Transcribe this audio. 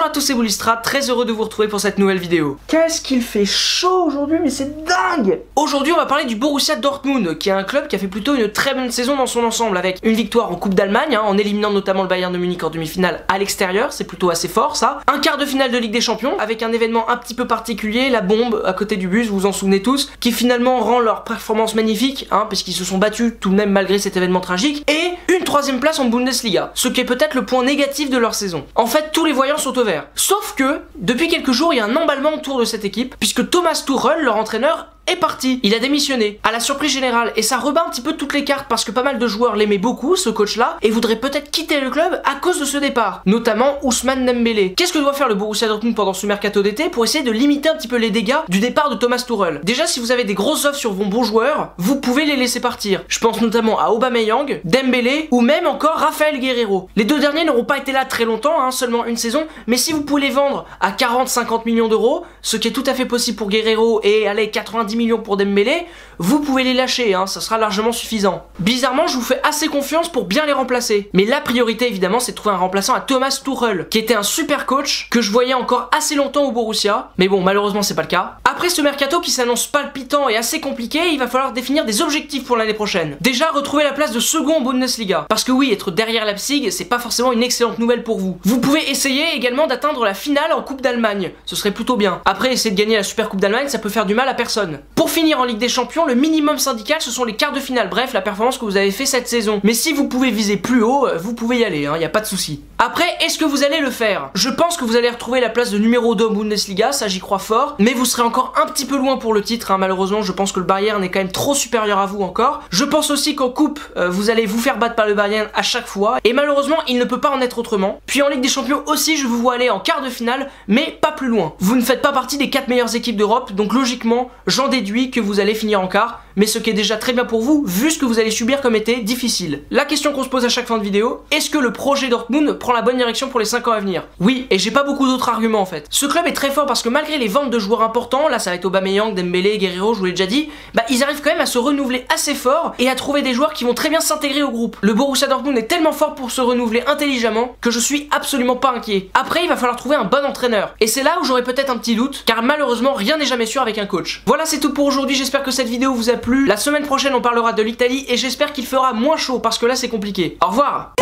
Bonjour à tous, c'est Bullistrad, très heureux de vous retrouver pour cette nouvelle vidéo. Qu'est-ce qu'il fait chaud aujourd'hui, mais c'est dingue! Aujourd'hui on va parler du Borussia Dortmund, qui est un club qui a fait plutôt une très bonne saison dans son ensemble, avec une victoire en Coupe d'Allemagne, en éliminant notamment le Bayern de Munich en demi-finale à l'extérieur, c'est plutôt assez fort ça. Un quart de finale de Ligue des Champions, avec un événement un petit peu particulier, la bombe à côté du bus, vous vous en souvenez tous, qui finalement rend leur performance magnifique, puisqu'ils se sont battus tout de même malgré cet événement tragique, et une troisième place en Bundesliga, ce qui est peut-être le point négatif de leur saison. En fait, tous les voyants sont au vert. Sauf que, depuis quelques jours, il y a un emballement autour de cette équipe, puisque Thomas Tuchel, leur entraîneur, est parti. Il a démissionné, à la surprise générale, et ça rebat un petit peu toutes les cartes parce que pas mal de joueurs l'aimaient beaucoup, ce coach-là, et voudraient peut-être quitter le club à cause de ce départ, notamment Ousmane Dembélé. Qu'est-ce que doit faire le Borussia Dortmund pendant ce mercato d'été pour essayer de limiter un petit peu les dégâts du départ de Thomas Tuchel? Déjà, si vous avez des grosses offres sur vos bons joueurs, vous pouvez les laisser partir. Je pense notamment à Aubameyang, Dembélé, ou même encore Raphaël Guerreiro. Les deux derniers n'auront pas été là très longtemps, seulement une saison, mais si vous pouvez les vendre à 40-50 millions d'euros, ce qui est tout à fait possible pour Guerreiro et allez 90 millions pour Dembélé, vous pouvez les lâcher, ça sera largement suffisant. Bizarrement, je vous fais assez confiance pour bien les remplacer. Mais la priorité évidemment, c'est de trouver un remplaçant à Thomas Tuchel, qui était un super coach, que je voyais encore assez longtemps au Borussia, mais bon, malheureusement c'est pas le cas. Après ce mercato qui s'annonce palpitant et assez compliqué, il va falloir définir des objectifs pour l'année prochaine. Déjà, retrouver la place de second en Bundesliga, parce que oui, être derrière Leipzig, c'est pas forcément une excellente nouvelle pour vous. Vous pouvez essayer également d'atteindre la finale en Coupe d'Allemagne, ce serait plutôt bien. Après, essayer de gagner la Super Coupe d'Allemagne, ça peut faire du mal à personne. Pour finir en Ligue des Champions, le minimum syndical, ce sont les quarts de finale, bref, la performance que vous avez fait cette saison. Mais si vous pouvez viser plus haut, vous pouvez y aller, y a pas de souci. Après, est-ce que vous allez le faire? Je pense que vous allez retrouver la place de numéro 2 en Bundesliga, ça j'y crois fort, mais vous serez encore un petit peu loin pour le titre, malheureusement, je pense que le Bayern est quand même trop supérieur à vous encore. Je pense aussi qu'en coupe, vous allez vous faire battre par le Bayern à chaque fois, et malheureusement, il ne peut pas en être autrement. Puis en Ligue des Champions aussi, je vous vois aller en quart de finale, mais pas plus loin. Vous ne faites pas partie des 4 meilleures équipes d'Europe, donc logiquement, j'en déduis que vous allez finir en quart, mais ce qui est déjà très bien pour vous, vu ce que vous allez subir comme été difficile. La question qu'on se pose à chaque fin de vidéo, est-ce que le projet Dortmund prend la bonne direction pour les 5 ans à venir? Oui, et j'ai pas beaucoup d'autres arguments en fait. Ce club est très fort parce que malgré les ventes de joueurs importants, là ça va être Aubameyang, Dembélé, Guerreiro, je vous l'ai déjà dit, ils arrivent quand même à se renouveler assez fort et à trouver des joueurs qui vont très bien s'intégrer au groupe. Le Borussia Dortmund est tellement fort pour se renouveler intelligemment que je suis absolument pas inquiet. Après, il va falloir trouver un bon entraîneur. Et c'est là où j'aurai peut-être un petit doute, car malheureusement rien n'est jamais sûr avec un coach. Voilà, c'est tout pour aujourd'hui, j'espère que cette vidéo vous a plu. La semaine prochaine on parlera de l'Italie et j'espère qu'il fera moins chaud parce que là c'est compliqué. Au revoir.